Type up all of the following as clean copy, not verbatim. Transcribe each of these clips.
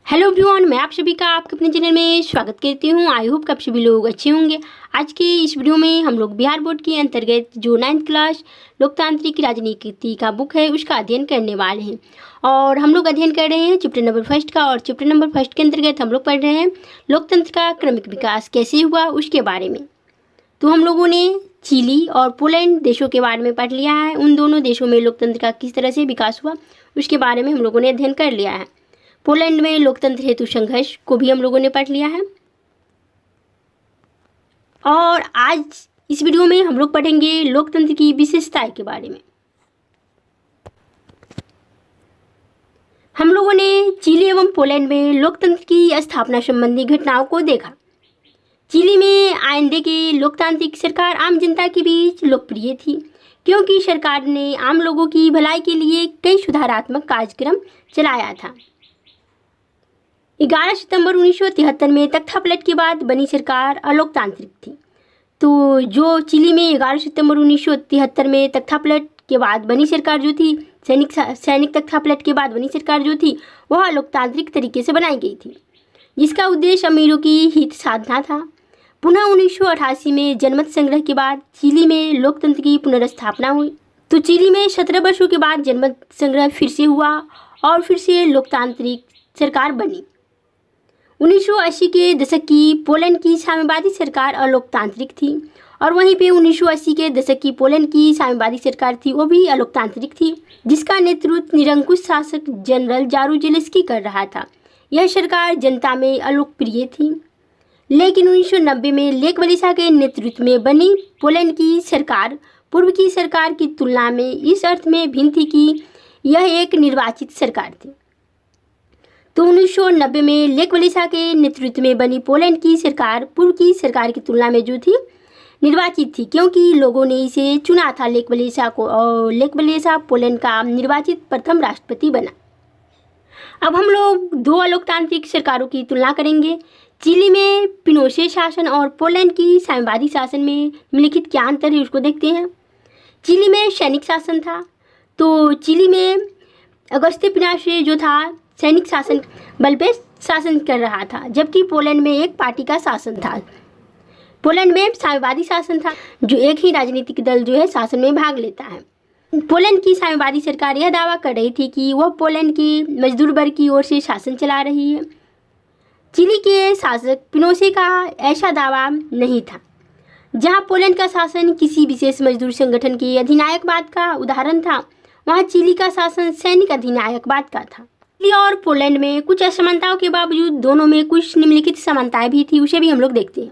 Hello everyone, मैं आप सभी का आपके अपने चैनल में स्वागत करती हूँ। आई होप कि आप सभी लोग अच्छे होंगे। आज के इस वीडियो में हम लोग बिहार बोर्ड के अंतर्गत जो 9th क्लास लोकतांत्रिक राजनीति का बुक है उसका अध्ययन करने वाले हैं। और हम लोग अध्ययन कर रहे हैं चैप्टर नंबर 1 का। और चैप्टर नंबर 1 के अंतर्गत हम लोग पढ़ रहे हैं लोकतंत्र का क्रमिक विकास कैसे हुआ उसके बारे में। तो हम लोगों ने चिली और पोलैंड देशों के बारे में पढ़ लिया है। उन दोनों देशों में लोकतंत्र का किस तरह से विकास हुआ उसके बारे में हम लोगों ने अध्ययन कर लिया है। पोलैंड में लोकतंत्र हेतु संघर्ष को भी हम लोगों ने पढ़ लिया है। और आज इस वीडियो में हम लोग पढ़ेंगे लोकतंत्र की विशेषताएं के बारे में। हम लोगों ने चिली एवं पोलैंड में लोकतंत्र की स्थापना संबंधी घटनाओं को देखा। चिली में आइंदे की लोकतांत्रिक सरकार आम जनता के बीच लोकप्रिय थी क्योंकि सरकार ने आम लोगों की भलाई के लिए कई सुधारात्मक कार्यक्रम चलाया था। 11 सितंबर 1973 में तख्तापलट के बाद बनी सरकार अलोकतांत्रिक थी। तो जो चिली में 11 सितंबर 1973 में तख्तापलट के बाद बनी सरकार जो थी, सैनिक तख्तापलट के बाद बनी सरकार जो थी वह लोकतांत्रिक तरीके से बनाई गई थी, जिसका उद्देश्य अमीरों की हित साधना था। पुनः 1988 में जनमत संग्रह के बाद चिली में लोकतंत्र की पुनर्स्थापना हुई। तो चिली में 17 वर्षों के बाद जनमत संग्रह फिर से हुआ और फिर से लोकतांत्रिक सरकार बनी। 1980 के दशक की पोलैंड की साम्यवादी सरकार अलोकतांत्रिक थी और वहीं पे 1980 के दशक की पोलैंड की साम्यवादी सरकार थी वो भी अलोकतांत्रिक थी, जिसका नेतृत्व निरंकुश शासक जनरल जारूजेलेस्की कर रहा था। यह सरकार जनता में अलोकप्रिय थी, लेकिन 1990 में लेक वलेसा के नेतृत्व में बनी पोलैंड की सरकार पूर्व की सरकार की तुलना में इस अर्थ में भिन्न थी कि यह एक निर्वाचित सरकार थी। तो 1990 में लेक वलेसा के नेतृत्व में बनी पोलैंड की सरकार पूर्व की सरकार की तुलना में जो थी निर्वाचित थी, क्योंकि लोगों ने इसे चुना था लेक वलेसा को, और लेक वलेसा पोलैंड का निर्वाचित प्रथम राष्ट्रपति बना। अब हम लोग दो अलोकतांत्रिक सरकारों की तुलना करेंगे। चिली में पिनोशे शासन और पोलैंड की साम्यवादी शासन में निम्नलिखित क्या अंतर है उसको देखते हैं। चिली में सैनिक शासन था। तो चिली में अगस्ते पिनोशे जो था सैनिक शासन बल पे शासन कर रहा था, जबकि पोलैंड में एक पार्टी का शासन था। पोलैंड में साम्यवादी शासन था, जो एक ही राजनीतिक दल जो है शासन में भाग लेता है। पोलैंड की साम्यवादी सरकार यह दावा कर रही थी कि वह पोलैंड की मजदूर वर्ग की ओर से शासन चला रही है। चिली के शासक पिनोशे का ऐसा दावा नहीं था। जहां पोलैंड का शासन किसी विशेष मजदूर संगठन के अधिनायकवाद का उदाहरण था, वहां चिली का शासन सैनिक अधिनायकवाद का था। चिली और पोलैंड में कुछ असमानताओं के बावजूद दोनों में कुछ निम्नलिखित समानताएं भी थी, उसे भी हम लोग देखते हैं।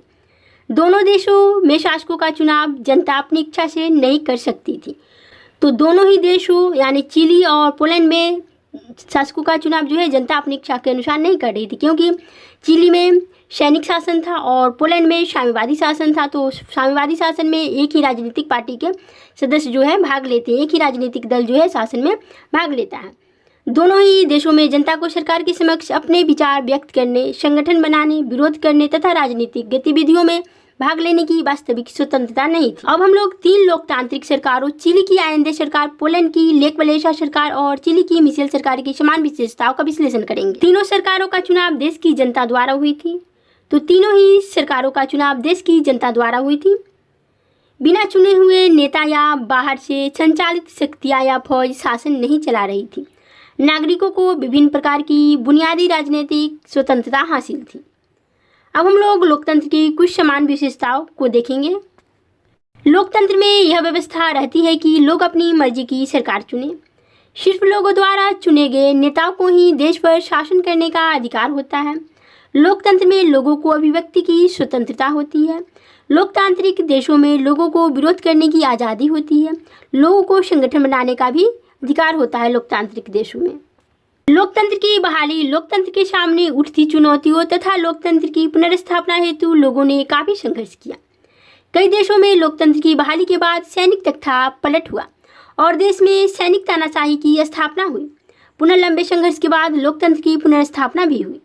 दोनों देशों में शासकों का चुनाव जनता अपनी इच्छा से नहीं कर सकती थी। तो दोनों ही देशों यानी चिली और पोलैंड में शासकों का चुनाव जो है जनता अपनी इच्छा के अनुसार नहीं कर रही थी, क्योंकि चिली में सैनिक शासन था और पोलैंड में साम्यवादी शासन था। तो साम्यवादी शासन में एक ही राजनीतिक पार्टी के सदस्य जो है भाग लेते हैं, एक ही राजनीतिक दल जो है शासन में भाग लेता है। दोनों ही देशों में जनता को सरकार के समक्ष अपने विचार व्यक्त करने, संगठन बनाने, विरोध करने तथा राजनीतिक गतिविधियों में भाग लेने की वास्तविक स्वतंत्रता नहीं थी। अब हम लोग 3 लोकतांत्रिक सरकारों, चिली की आइंदे सरकार, पोलैंड की लेक वलेसा सरकार और चिली की मिशेल सरकार की समान विशेषताओं का विश्लेषण करेंगे। तीनों सरकारों का चुनाव देश की जनता द्वारा हुई थी। तो तीनों ही सरकारों का चुनाव देश की जनता द्वारा हुई थी। बिना चुने हुए नेता या बाहर से संचालित शक्तियां या फौज शासन नहीं चला रही थी। नागरिकों को विभिन्न प्रकार की बुनियादी राजनीतिक स्वतंत्रता हासिल थी। अब हम लोग लोकतंत्र की कुछ समान विशेषताओं को देखेंगे। लोकतंत्र में यह व्यवस्था रहती है कि लोग अपनी मर्जी की सरकार चुने। सिर्फ लोगों द्वारा चुने गए नेताओं को ही देश पर शासन करने का अधिकार होता है। लोकतंत्र में लोगों को अभिव्यक्ति की स्वतंत्रता होती है। लोकतांत्रिक देशों में लोगों को विरोध करने की आज़ादी होती है। लोगों को संगठन बनाने का भी अधिकार होता है लोकतांत्रिक देशों में। लोकतंत्र की बहाली, लोकतंत्र के सामने उठती चुनौतियों तथा लोकतंत्र की पुनर्स्थापना हेतु लोगों ने काफी संघर्ष किया। कई देशों में लोकतंत्र की बहाली के बाद सैनिक तख्तापलट हुआ और देश में सैनिक तानाशाही की स्थापना हुई। पुनः लंबे संघर्ष के बाद लोकतंत्र की पुनर्स्थापना भी हुई।